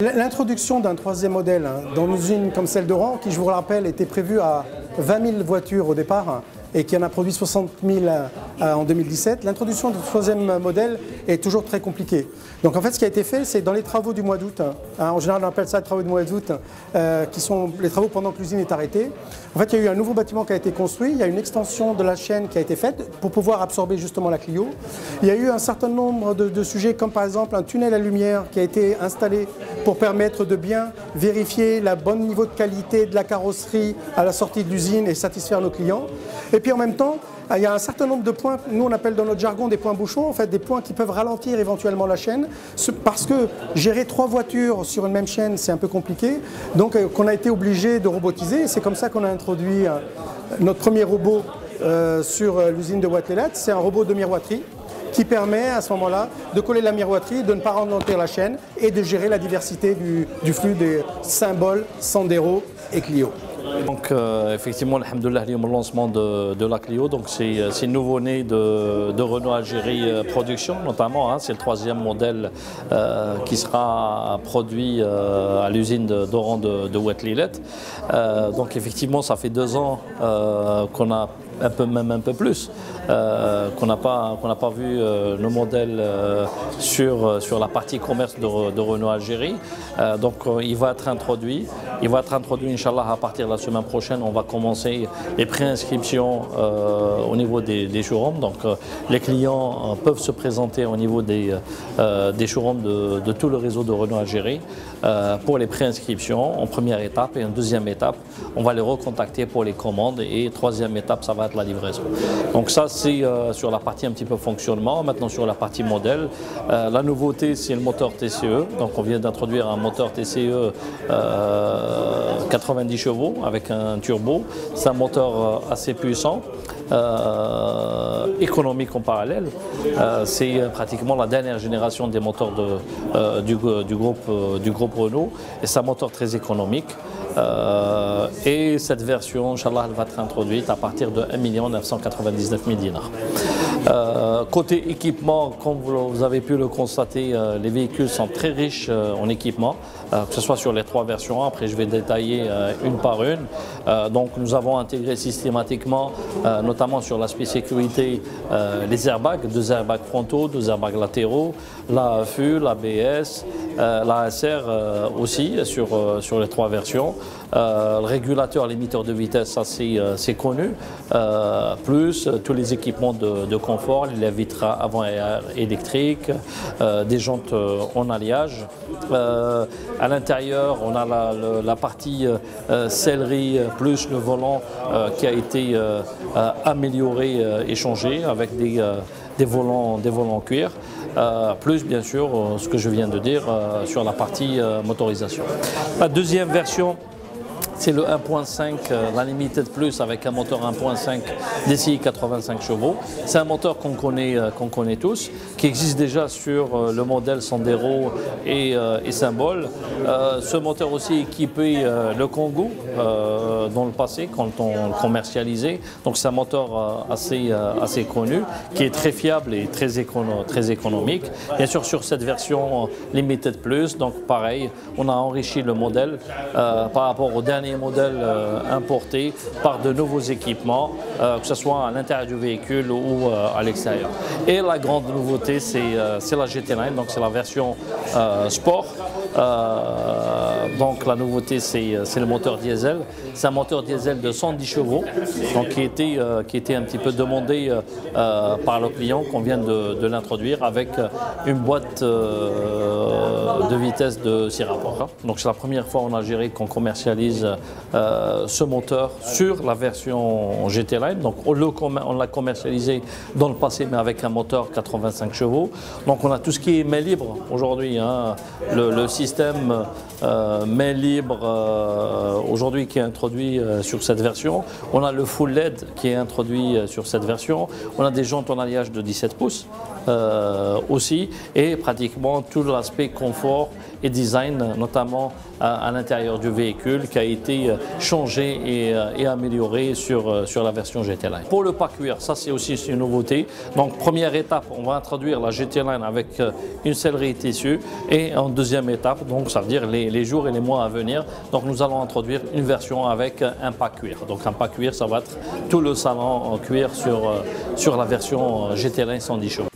L'introduction d'un troisième modèle dans une usine comme celle d'Oran, qui je vous le rappelle était prévue à 20 000 voitures au départ et qui en a produit 60 000 en 2017, l'introduction du troisième modèle est toujours très compliquée. Donc en fait ce qui a été fait, c'est dans les travaux du mois d'août, en général on appelle ça les travaux du mois d'août, qui sont les travaux pendant que l'usine est arrêtée. En fait il y a eu un nouveau bâtiment qui a été construit, il y a une extension de la chaîne qui a été faite pour pouvoir absorber justement la Clio. Il y a eu un certain nombre de sujets comme par exemple un tunnel à lumière qui a été installé pour permettre de bien vérifier le bon niveau de qualité de la carrosserie à la sortie de l'usine et satisfaire nos clients. Et puis en même temps, il y a un certain nombre de points, nous on appelle dans notre jargon des points bouchons, en fait des points qui peuvent ralentir éventuellement la chaîne, parce que gérer 3 voitures sur une même chaîne c'est un peu compliqué, donc qu'on a été obligé de robotiser. C'est comme ça qu'on a introduit notre premier robot sur l'usine de Watt-les-Lattes, c'est un robot de miroiterie qui permet à ce moment-là de coller la miroiterie, de ne pas ralentir la chaîne et de gérer la diversité du flux des symboles, Sandero et Clio. Donc effectivement, alhamdoulilah, le lancement de la Clio, donc c'est nouveau-né de Renault Algérie Production notamment, c'est le troisième modèle qui sera produit à l'usine d'Oran de Watt-les-Lattes. Donc effectivement, ça fait 2 ans qu'on a même un peu plus, qu'on n'a pas vu nos modèles sur la partie commerce de Renault Algérie. Donc il va être introduit. Inch'Allah, à partir de la semaine prochaine, on va commencer les préinscriptions au niveau des showrooms. Donc les clients peuvent se présenter au niveau des showrooms de tout le réseau de Renault Algérie pour les préinscriptions en première étape, et en deuxième étape, on va les recontacter pour les commandes, et troisième étape, ça va être la livraison. Donc ça c'est sur la partie un petit peu fonctionnement. Maintenant sur la partie modèle, la nouveauté c'est le moteur TCE. Donc on vient d'introduire un moteur TCE 90 chevaux avec un turbo. C'est un moteur assez puissant, économique en parallèle. C'est pratiquement la dernière génération des moteurs du groupe Renault, et c'est un moteur très économique. Et cette version, Inch'Allah, elle va être introduite à partir de 1 999 000 dinars. Côté équipement, comme vous avez pu le constater, les véhicules sont très riches en équipement, que ce soit sur les 3 versions. Après, je vais détailler une par une. Donc, nous avons intégré systématiquement, notamment sur l'aspect sécurité, les airbags, 2 airbags frontaux, 2 airbags latéraux, l'AFU, l'ABS, l'ASR aussi sur les 3 versions. Le régulateur limiteur de vitesse, ça c'est connu, plus tous les équipements de confort, les vitres avant-arrière électriques, des jantes en alliage. À l'intérieur, on a la partie sellerie plus le volant qui a été amélioré et changé avec des volants cuir. Plus bien sûr ce que je viens de dire sur la partie motorisation. La deuxième version, c'est le 1.5, la Limited Plus, avec un moteur 1.5 DCI 85 chevaux. C'est un moteur qu'on connaît tous, qui existe déjà sur le modèle Sandero et Symbol. Ce moteur aussi équipé le Kangoo dans le passé, quand on le commercialisait. Donc c'est un moteur assez connu, qui est très fiable et très économique. Bien sûr, sur cette version Limited Plus, donc pareil, on a enrichi le modèle par rapport au dernier modèle importé par de nouveaux équipements, que ce soit à l'intérieur du véhicule ou à l'extérieur. Et la grande nouveauté, c'est la GT Line, donc c'est la version sport. Donc la nouveauté, c'est le moteur diesel. C'est un moteur diesel de 110 chevaux, donc qui était un petit peu demandé par le client, qu'on vient de l'introduire avec une boîte de vitesse de 6 rapports. Donc c'est la première fois en Algérie qu'on commercialise ce moteur sur la version GT Line. Donc on l'a commercialisé dans le passé, mais avec un moteur 85 chevaux. Donc on a tout ce qui est main libre aujourd'hui, le système main libre aujourd'hui qui est introduit sur cette version. On a le full LED qui est introduit sur cette version. On a des jantes en alliage de 17 pouces aussi, et pratiquement tout l'aspect confort et design, notamment à l'intérieur du véhicule, qui a été changé et amélioré sur la version GT Line. Pour le pack cuir, ça c'est aussi une nouveauté. Donc première étape, on va introduire la GT Line avec une sellerie tissu, et en deuxième étape, donc ça veut dire les jours et les mois à venir, donc nous allons introduire une version avec un pack cuir. Donc un pack cuir, ça va être tout le salon en cuir sur la version GT Line 110 chevaux.